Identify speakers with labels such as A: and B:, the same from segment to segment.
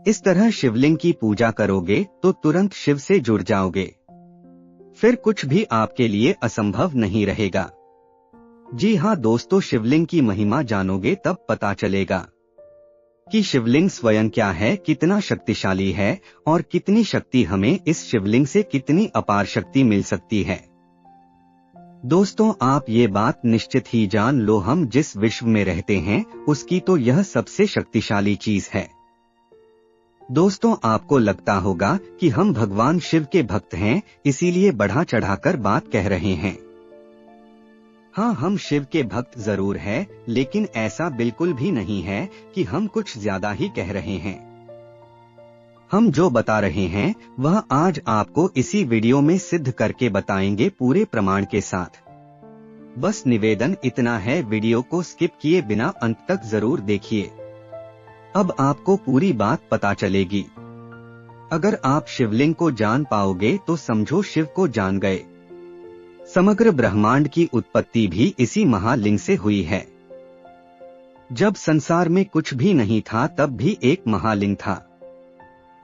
A: इस तरह शिवलिंग की पूजा करोगे तो तुरंत शिव से जुड़ जाओगे। फिर कुछ भी आपके लिए असंभव नहीं रहेगा। जी हाँ दोस्तों, शिवलिंग की महिमा जानोगे तब पता चलेगा कि शिवलिंग स्वयं क्या है, कितना शक्तिशाली है और कितनी शक्ति हमें इस शिवलिंग से, कितनी अपार शक्ति मिल सकती है। दोस्तों, आप ये बात निश्चित ही जान लो, हम जिस विश्व में रहते हैं उसकी तो यह सबसे शक्तिशाली चीज है। दोस्तों, आपको लगता होगा कि हम भगवान शिव के भक्त हैं, इसीलिए बढ़ा चढ़ाकर बात कह रहे हैं। हाँ, हम शिव के भक्त जरूर हैं, लेकिन ऐसा बिल्कुल भी नहीं है कि हम कुछ ज्यादा ही कह रहे हैं। हम जो बता रहे हैं वह आज आपको इसी वीडियो में सिद्ध करके बताएंगे, पूरे प्रमाण के साथ। बस निवेदन इतना है, वीडियो को स्किप किए बिना अंत तक जरूर देखिए। अब आपको पूरी बात पता चलेगी। अगर आप शिवलिंग को जान पाओगे तो समझो शिव को जान गए। समग्र ब्रह्मांड की उत्पत्ति भी इसी महालिंग से हुई है। जब संसार में कुछ भी नहीं था तब भी एक महालिंग था,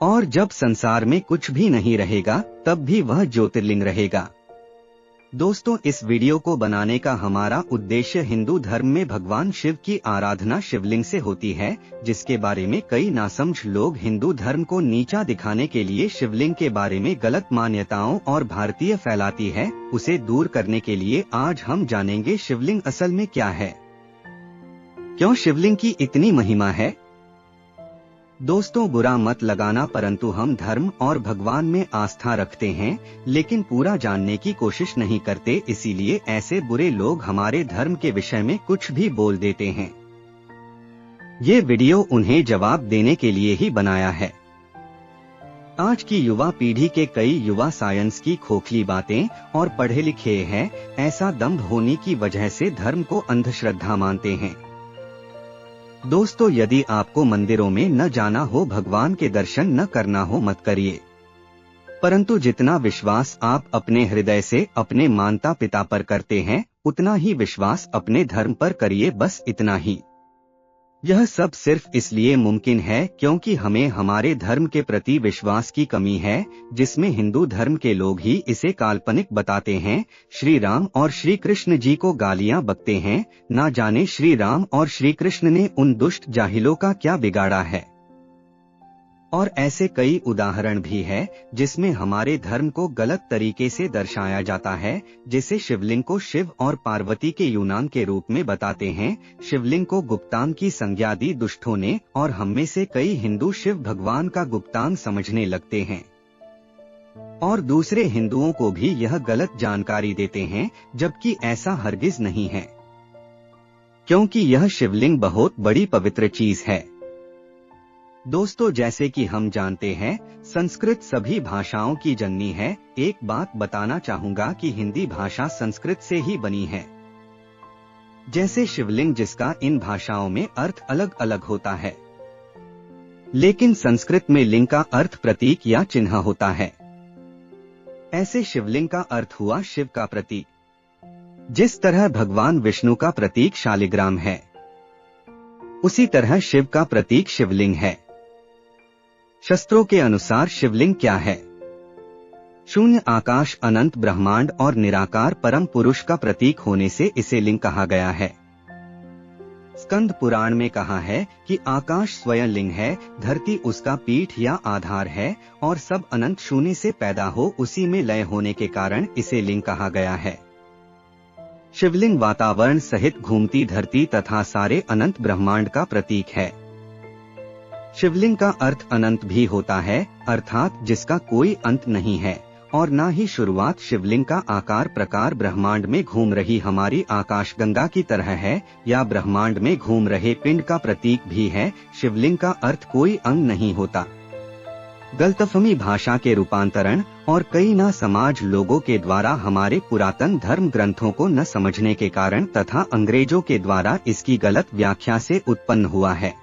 A: और जब संसार में कुछ भी नहीं रहेगा तब भी वह ज्योतिर्लिंग रहेगा। दोस्तों, इस वीडियो को बनाने का हमारा उद्देश्य हिंदू धर्म में भगवान शिव की आराधना शिवलिंग से होती है, जिसके बारे में कई नासमझ लोग हिंदू धर्म को नीचा दिखाने के लिए शिवलिंग के बारे में गलत मान्यताओं और भारतीय फैलाती है, उसे दूर करने के लिए आज हम जानेंगे शिवलिंग असल में क्या है, क्यों शिवलिंग की इतनी महिमा है। दोस्तों, बुरा मत लगाना, परंतु हम धर्म और भगवान में आस्था रखते हैं, लेकिन पूरा जानने की कोशिश नहीं करते, इसीलिए ऐसे बुरे लोग हमारे धर्म के विषय में कुछ भी बोल देते हैं। ये वीडियो उन्हें जवाब देने के लिए ही बनाया है। आज की युवा पीढ़ी के कई युवा साइंस की खोखली बातें और पढ़े लिखे हैं, ऐसा दंभ होने की वजह से धर्म को अंधश्रद्धा मानते हैं। दोस्तों, यदि आपको मंदिरों में न जाना हो, भगवान के दर्शन न करना हो, मत करिए, परंतु जितना विश्वास आप अपने हृदय से अपने माता पिता पर करते हैं उतना ही विश्वास अपने धर्म पर करिए, बस इतना ही। यह सब सिर्फ इसलिए मुमकिन है क्योंकि हमें हमारे धर्म के प्रति विश्वास की कमी है, जिसमें हिंदू धर्म के लोग ही इसे काल्पनिक बताते हैं। श्री राम और श्री कृष्ण जी को गालियां बकते हैं, ना जाने श्री राम और श्री कृष्ण ने उन दुष्ट जाहिलों का क्या बिगाड़ा है। और ऐसे कई उदाहरण भी है जिसमें हमारे धर्म को गलत तरीके से दर्शाया जाता है, जैसे शिवलिंग को शिव और पार्वती के यूनान के रूप में बताते हैं, शिवलिंग को गुप्तांग की संज्ञा दी दुष्टों ने, और हम में से कई हिंदू शिव भगवान का गुप्तांग समझने लगते हैं और दूसरे हिंदुओं को भी यह गलत जानकारी देते हैं, जबकि ऐसा हरगिज नहीं है, क्योंकि यह शिवलिंग बहुत बड़ी पवित्र चीज है। दोस्तों, जैसे कि हम जानते हैं संस्कृत सभी भाषाओं की जननी है। एक बात बताना चाहूंगा कि हिंदी भाषा संस्कृत से ही बनी है। जैसे शिवलिंग, जिसका इन भाषाओं में अर्थ अलग अलग होता है, लेकिन संस्कृत में लिंग का अर्थ प्रतीक या चिन्ह होता है। ऐसे शिवलिंग का अर्थ हुआ शिव का प्रतीक। जिस तरह भगवान विष्णु का प्रतीक शालिग्राम है, उसी तरह शिव का प्रतीक शिवलिंग है। शास्त्रों के अनुसार शिवलिंग क्या है? शून्य आकाश, अनंत ब्रह्मांड और निराकार परम पुरुष का प्रतीक होने से इसे लिंग कहा गया है। स्कंद पुराण में कहा है कि आकाश स्वयं लिंग है, धरती उसका पीठ या आधार है, और सब अनंत शून्य से पैदा हो उसी में लय होने के कारण इसे लिंग कहा गया है। शिवलिंग वातावरण सहित घूमती धरती तथा सारे अनंत ब्रह्मांड का प्रतीक है। शिवलिंग का अर्थ अनंत भी होता है, अर्थात जिसका कोई अंत नहीं है और ना ही शुरुआत। शिवलिंग का आकार प्रकार ब्रह्मांड में घूम रही हमारी आकाशगंगा की तरह है, या ब्रह्मांड में घूम रहे पिंड का प्रतीक भी है। शिवलिंग का अर्थ कोई अंग नहीं होता। गलतफहमी, भाषा के रूपांतरण और कई ना समाज लोगों के द्वारा हमारे पुरातन धर्म ग्रंथों को न समझने के कारण तथा अंग्रेजों के द्वारा इसकी गलत व्याख्या से उत्पन्न हुआ है।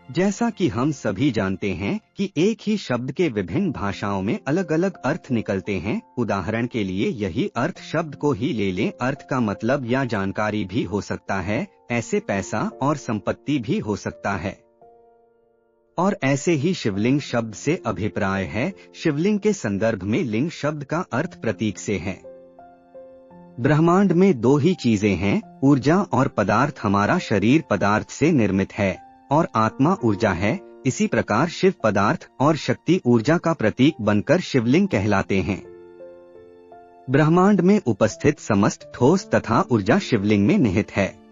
A: जैसा कि हम सभी जानते हैं कि एक ही शब्द के विभिन्न भाषाओं में अलग अलग अर्थ निकलते हैं। उदाहरण के लिए यही अर्थ शब्द को ही ले लें, अर्थ का मतलब या जानकारी भी हो सकता है, ऐसे पैसा और संपत्ति भी हो सकता है। और ऐसे ही शिवलिंग शब्द से अभिप्राय है, शिवलिंग के संदर्भ में लिंग शब्द का अर्थ प्रतीक से है। ब्रह्मांड में दो ही चीजें हैं, ऊर्जा और पदार्थ। हमारा शरीर पदार्थ से निर्मित है और आत्मा ऊर्जा है। इसी प्रकार शिव पदार्थ और शक्ति ऊर्जा का प्रतीक बनकर शिवलिंग कहलाते हैं। ब्रह्मांड में उपस्थित समस्त ठोस तथा ऊर्जा शिवलिंग में निहित है।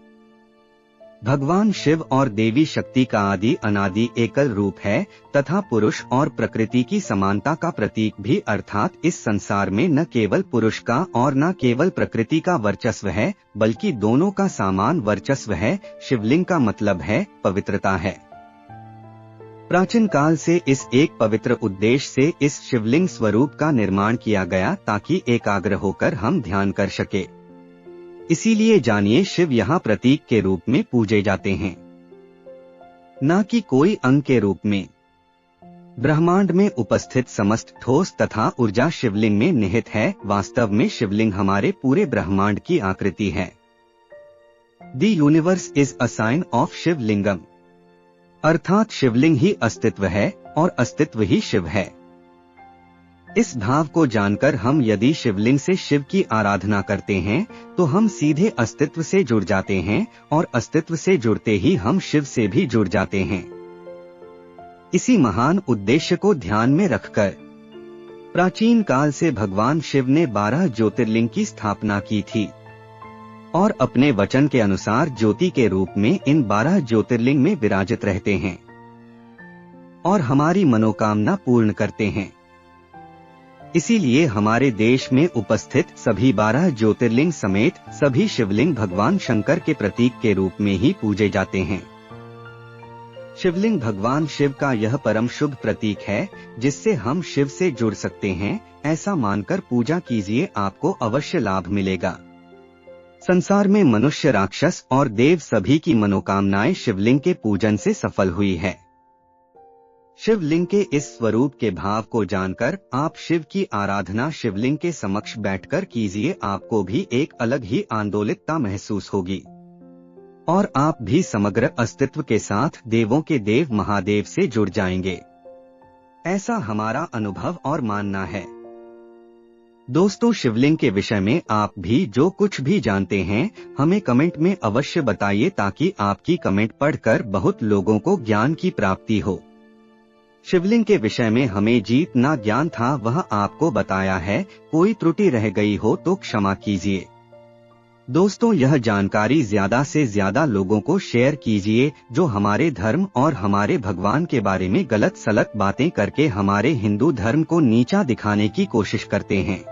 A: भगवान शिव और देवी शक्ति का आदि अनादि एकल रूप है तथा पुरुष और प्रकृति की समानता का प्रतीक भी, अर्थात इस संसार में न केवल पुरुष का और न केवल प्रकृति का वर्चस्व है, बल्कि दोनों का समान वर्चस्व है। शिवलिंग का मतलब है पवित्रता है। प्राचीन काल से इस एक पवित्र उद्देश्य से इस शिवलिंग स्वरूप का निर्माण किया गया ताकि एकाग्र होकर हम ध्यान कर सके। इसीलिए जानिए, शिव यहाँ प्रतीक के रूप में पूजे जाते हैं, न कि कोई अंग के रूप में। ब्रह्मांड में उपस्थित समस्त ठोस तथा ऊर्जा शिवलिंग में निहित है। वास्तव में शिवलिंग हमारे पूरे ब्रह्मांड की आकृति है। The universe is a sign of Shivalingam, अर्थात शिवलिंग ही अस्तित्व है और अस्तित्व ही शिव है। इस भाव को जानकर हम यदि शिवलिंग से शिव की आराधना करते हैं तो हम सीधे अस्तित्व से जुड़ जाते हैं और अस्तित्व से जुड़ते ही हम शिव से भी जुड़ जाते हैं। इसी महान उद्देश्य को ध्यान में रखकर प्राचीन काल से भगवान शिव ने 12 ज्योतिर्लिंग की स्थापना की थी और अपने वचन के अनुसार ज्योति के रूप में इन 12 ज्योतिर्लिंग में विराजित रहते हैं और हमारी मनोकामना पूर्ण करते हैं। इसीलिए हमारे देश में उपस्थित सभी 12 ज्योतिर्लिंग समेत सभी शिवलिंग भगवान शंकर के प्रतीक के रूप में ही पूजे जाते हैं। शिवलिंग भगवान शिव का यह परम शुभ प्रतीक है जिससे हम शिव से जुड़ सकते हैं। ऐसा मानकर पूजा कीजिए, आपको अवश्य लाभ मिलेगा। संसार में मनुष्य, राक्षस और देव सभी की मनोकामनाएं शिवलिंग के पूजन से सफल हुई है। शिवलिंग के इस स्वरूप के भाव को जानकर आप शिव की आराधना शिवलिंग के समक्ष बैठकर कीजिए। आपको भी एक अलग ही आंदोलितता महसूस होगी और आप भी समग्र अस्तित्व के साथ देवों के देव महादेव से जुड़ जाएंगे। ऐसा हमारा अनुभव और मानना है। दोस्तों, शिवलिंग के विषय में आप भी जो कुछ भी जानते हैं हमें कमेंट में अवश्य बताइए ताकि आपकी कमेंट पढ़कर बहुत लोगों को ज्ञान की प्राप्ति हो। शिवलिंग के विषय में हमें जितना ज्ञान था वह आपको बताया है। कोई त्रुटि रह गई हो तो क्षमा कीजिए। दोस्तों, यह जानकारी ज्यादा से ज्यादा लोगों को शेयर कीजिए जो हमारे धर्म और हमारे भगवान के बारे में गलत सलत बातें करके हमारे हिंदू धर्म को नीचा दिखाने की कोशिश करते हैं।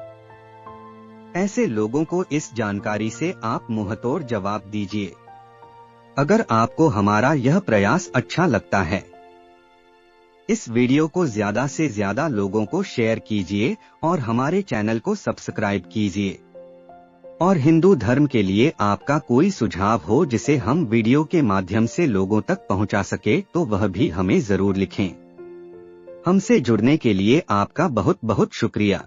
A: ऐसे लोगों को इस जानकारी से आप मुंहतोड़ जवाब दीजिए। अगर आपको हमारा यह प्रयास अच्छा लगता है, इस वीडियो को ज्यादा से ज्यादा लोगों को शेयर कीजिए और हमारे चैनल को सब्सक्राइब कीजिए। और हिंदू धर्म के लिए आपका कोई सुझाव हो जिसे हम वीडियो के माध्यम से लोगों तक पहुंचा सके तो वह भी हमें जरूर लिखें। हमसे जुड़ने के लिए आपका बहुत बहुत शुक्रिया।